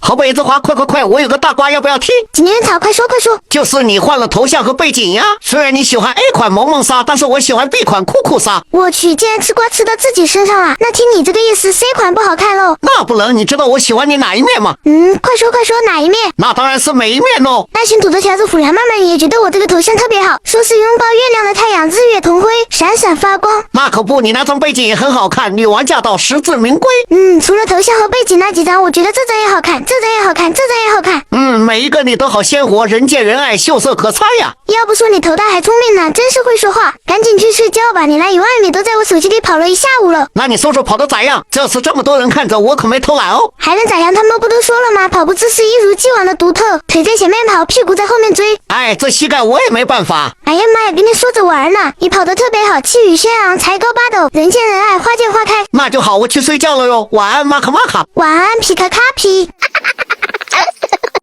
好妹子花，快，我有个大瓜要不要听？几年草，快说。就是你换了头像和背景呀。虽然你喜欢 A 款萌萌鲨，但是我喜欢 B 款酷酷鲨。我去，竟然吃瓜吃到自己身上了。那听你这个意思 ，C 款不好看喽？那不能，你知道我喜欢你哪一面吗？快说哪一面？那当然是每一面喽。那群土豆条子虎粮妈们也觉得我这个头像特别好，说是拥抱月亮的太阳，日月同辉，闪闪发光。那可不，你那张背景也很好看，女王驾到，实至名归。除了头像和背景那几张，我觉得这张也好看，这张也好看，这张也好看。每一个你都好鲜活，人见人爱，秀色可餐呀。要不说你头大还聪明呢，真是会说话。赶紧去睡觉吧，你那1万米都在我手机里跑了一下午了。那你说说跑得咋样？这次这么多人看着，我可没偷懒哦。还能咋样？他们不都说了吗？跑步姿势一如既往的独特，腿在前面跑，屁股在后面追。哎，这膝盖我也没办法。哎呀妈呀，跟你说着玩呢。你跑得特别好，气宇轩昂，才高8斗，人见人爱，花见花开。那就好，我去睡觉了哟。晚安，马卡马卡。晚安，皮卡卡皮。